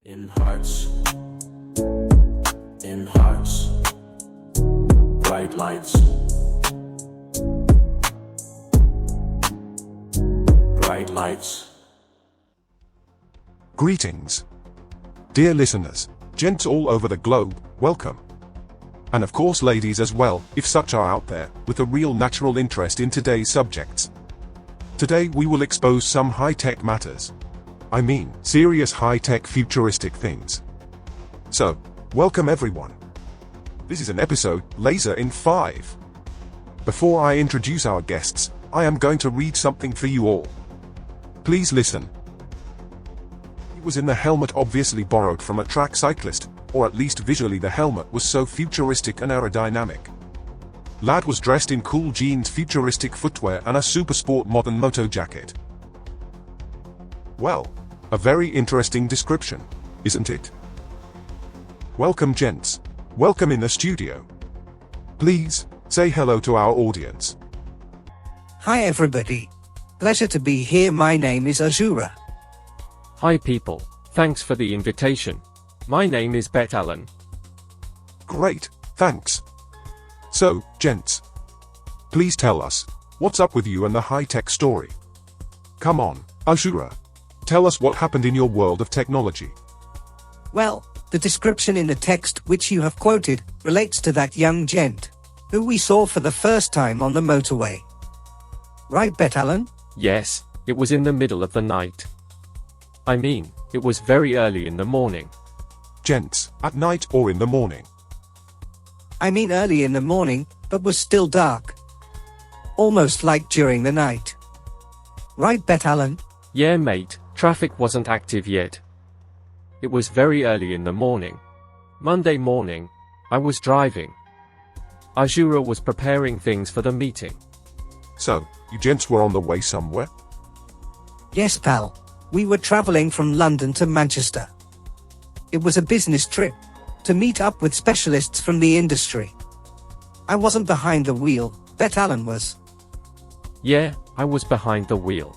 In hearts, in hearts, bright lights, bright lights. Greetings. Dear listeners, gents all over the globe, welcome. And of course ladies as well, if such are out there, with a real natural interest in today's subjects. Today we will expose some high-tech matters. I mean, serious high-tech futuristic things. So, welcome everyone. This is an episode, Laser in 5. Before I introduce our guests, I am going to read something for you all. Please listen. He was in the helmet obviously borrowed from a track cyclist, or at least visually the helmet was so futuristic and aerodynamic. Lad was dressed in cool jeans, futuristic footwear and a super sport modern moto jacket. Well, a very interesting description, isn't it? Welcome gents. Welcome in the studio. Please, say hello to our audience. Hi everybody. Pleasure to be here. My name is Azura. Hi people, thanks for the invitation. My name is Bet Allen. Great, thanks. So, gents, please tell us, what's up with you and the high-tech story? Come on, Azura. Tell us what happened in your world of technology. Well, the description in the text which you have quoted relates to that young gent who we saw for the first time on the motorway. Right, Bet Allen? Yes, it was in the middle of the night. I mean, it was very early in the morning. Gents, at night or in the morning? I mean early in the morning, but was still dark. Almost like during the night. Right, Bet Allen? Yeah mate, traffic wasn't active yet. It was very early in the morning. Monday morning, I was driving. Azura was preparing things for the meeting. So, you gents were on the way somewhere? Yes pal. We were traveling from London to Manchester. It was a business trip, to meet up with specialists from the industry. I wasn't behind the wheel, Bet Allen was. Yeah, I was behind the wheel.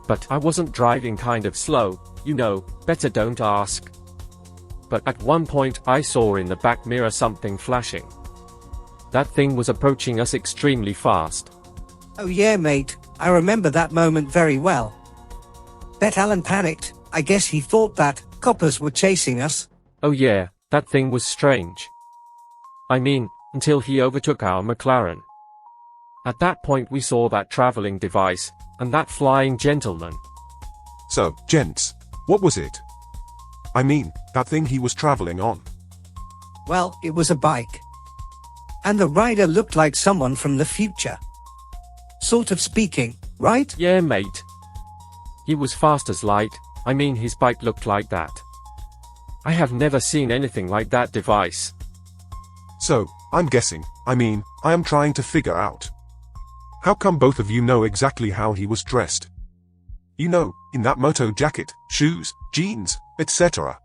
But I wasn't driving kind of slow, you know, better don't ask. But at one point I saw in the back mirror something flashing. That thing was approaching us extremely fast. Oh yeah mate, I remember that moment very well. Bet Allen panicked. I guess he thought that coppers were chasing us. Oh yeah, that thing was strange. I mean, until he overtook our McLaren. At that point we saw that traveling device, and that flying gentleman. So, gents, what was it? I mean, that thing he was traveling on. Well, it was a bike. And the rider looked like someone from the future. Sort of speaking, right? Yeah mate. He was fast as light, I mean his bike looked like that. I have never seen anything like that device. So, I'm guessing, I am trying to figure out. How come both of you know exactly how he was dressed? You know, in that moto jacket, shoes, jeans, etc.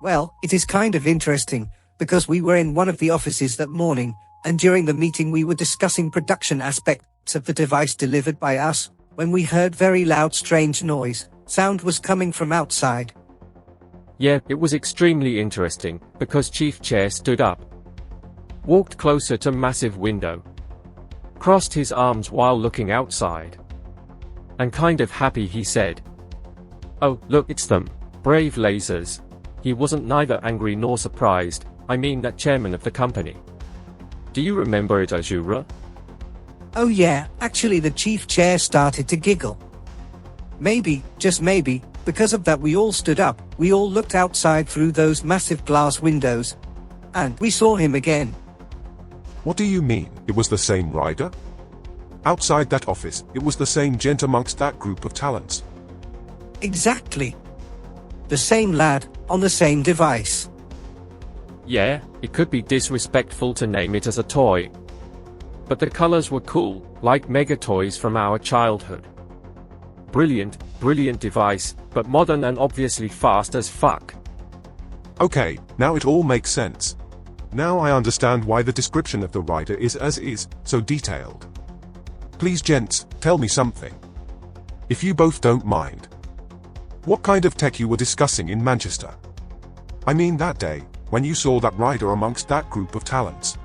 Well, it is kind of interesting, because we were in one of the offices that morning, and during the meeting we were discussing production aspects of the device delivered by us, when we heard very loud strange noise. Sound was coming from outside. Yeah, it was extremely interesting, because Chief Chair stood up. Walked closer to massive window. Crossed his arms while looking outside. And kind of happy he said, "Oh, look it's them, brave lasers." He wasn't neither angry nor surprised, I mean that chairman of the company. Do you remember it, Azura? Oh yeah, actually the chief chair started to giggle. Maybe, just maybe, because of that we all stood up, we all looked outside through those massive glass windows. And we saw him again. What do you mean, it was the same rider? Outside that office, it was the same gent amongst that group of talents. Exactly. The same lad, on the same device. Yeah, it could be disrespectful to name it as a toy. But the colors were cool, like mega toys from our childhood. Brilliant, brilliant device, but modern and obviously fast as fuck. Okay, now it all makes sense. Now I understand why the description of the rider is as is, so detailed. Please gents, tell me something. If you both don't mind. what kind of tech you were discussing in Manchester? I mean that day, when you saw that rider amongst that group of talents.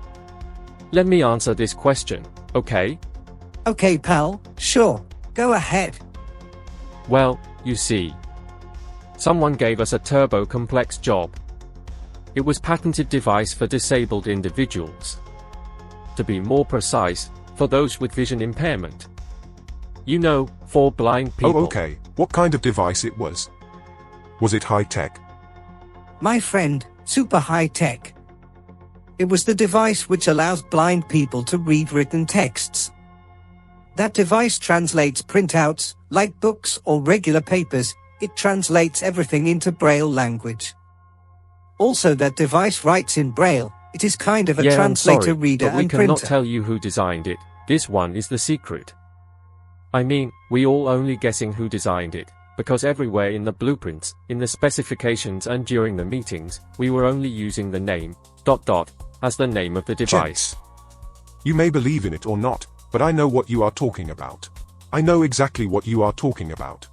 Let me answer this question, okay? Okay, pal, sure. Go ahead. Well, you see. Someone gave us a turbo-complex job. It was patented device for disabled individuals. To be more precise, for those with vision impairment. You know, for blind people. Oh, okay. What kind of device it was? Was it high-tech? My friend, super high-tech. It was the device which allows blind people to read written texts. That device translates printouts, like books or regular papers. It translates everything into Braille language. Also, that device writes in Braille. It is kind of a Yeah, translator, I'm sorry, reader, but we and cannot printer. tell you who designed it. This one is the secret. I mean, we all only guessing who designed it, because everywhere in the blueprints, in the specifications and during the meetings, we were only using the name, ... as the name of the device. Gents. You may believe in it or not, but I know what you are talking about. I know exactly what you are talking about.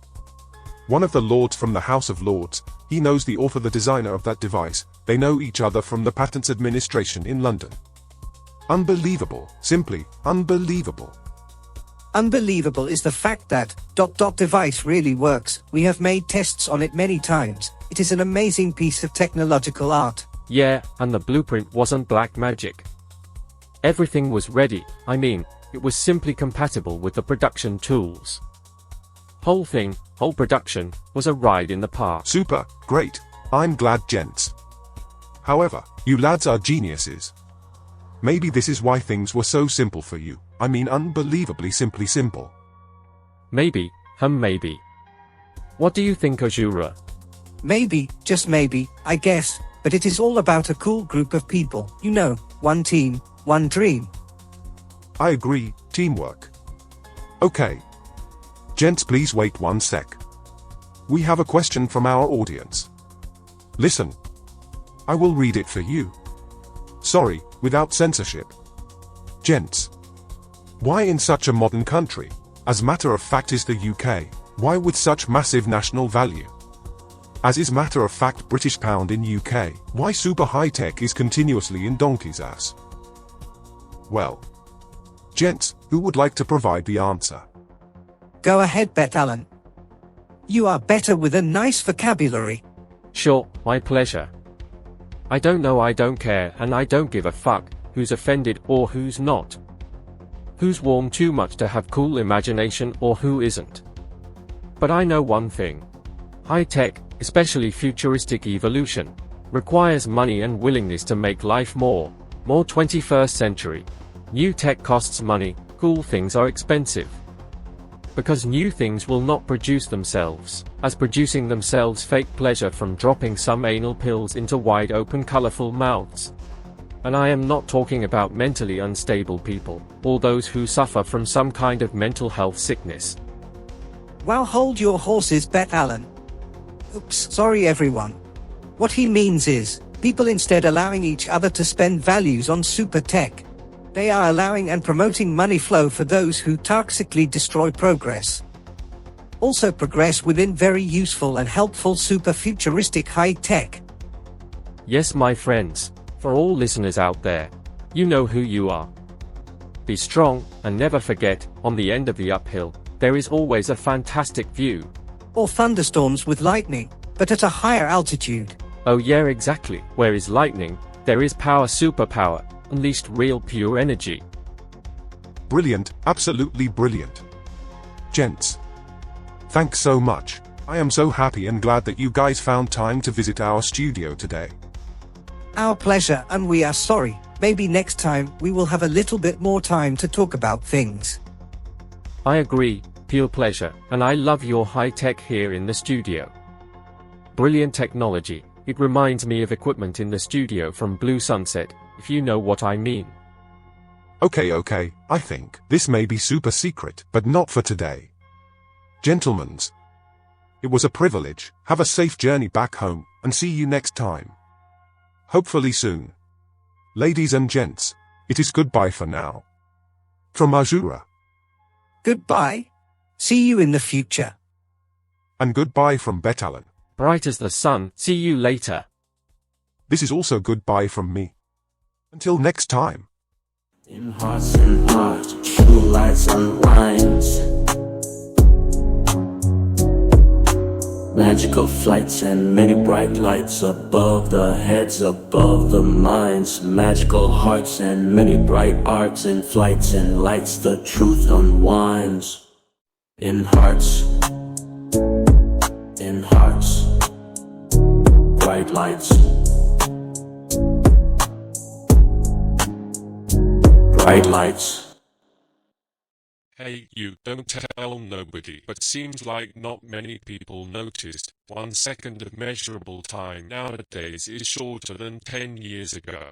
One of the lords from the House of Lords, he knows the author, the designer of that device. They know each other from the Patents Administration in London. Unbelievable, simply unbelievable. Unbelievable is the fact that ... device really works. We have made tests on it many times. It is an amazing piece of technological art. Yeah, and the blueprint wasn't black magic. Everything was ready. I mean, it was simply compatible with the production tools. Whole production, was a ride in the park. Super, great. I'm glad, gents. However, you lads are geniuses. Maybe this is why things were so simple for you. I mean, unbelievably simply simple. Maybe, maybe. What do you think, Azura? Maybe, just maybe, I guess, but it is all about a cool group of people. You know, one team, one dream. I agree, teamwork. Okay. Gents, please wait one sec. We have a question from our audience. Listen. I will read it for you. Sorry, without censorship. Gents. Why in such a modern country, as matter of fact is the UK, why with such massive national value? As is matter of fact British pound in UK, why super high tech is continuously in donkey's ass? Well. Gents, who would like to provide the answer? Go ahead, Bet Alan. You are better with a nice vocabulary. Sure, my pleasure. I don't know, I don't care, and I don't give a fuck who's offended or who's not. Who's warm too much to have cool imagination or who isn't. But I know one thing. High tech, especially futuristic evolution, requires money and willingness to make life more 21st century. New tech costs money, cool things are expensive. Because new things will not produce themselves, as producing themselves fake pleasure from dropping some anal pills into wide open colorful mouths. And I am not talking about mentally unstable people, or those who suffer from some kind of mental health sickness. Well, hold your horses, Bet Alan. Oops, sorry everyone. What he means is, people instead allowing each other to spend values on super tech. They are allowing and promoting money flow for those who toxically destroy progress. Also progress within very useful and helpful super futuristic high tech. Yes, my friends, for all listeners out there, you know who you are. Be strong, and never forget, on the end of the uphill, there is always a fantastic view. Or thunderstorms with lightning, but at a higher altitude. Oh yeah, exactly. Where is lightning, there is power, superpower. Unleashed real pure energy. Brilliant, absolutely brilliant. Gents. Thanks so much. I am so happy and glad that you guys found time to visit our studio today. Our pleasure, and we are sorry. Maybe next time we will have a little bit more time to talk about things. I agree, pure pleasure, and I love your high tech here in the studio. Brilliant technology. It reminds me of equipment in the studio from Blue Sunset, if you know what I mean. Okay, I think this may be super secret, but not for today. Gentlemans, it was a privilege. Have a safe journey back home, and see you next time. Hopefully soon. Ladies and gents, it is goodbye for now. From Azura. Goodbye. See you in the future. And goodbye from Betalon. Bright as the sun, see you later. This is also goodbye from me. Until next time. In hearts and hearts, true lights unwinds. Magical flights and many bright lights above the heads, above the minds. Magical hearts and many bright arts and flights and lights. The truth unwinds. In hearts, bright lights. Bright lights. Hey, you don't tell nobody, but seems like not many people noticed. 1 second of measurable time nowadays is shorter than 10 years ago.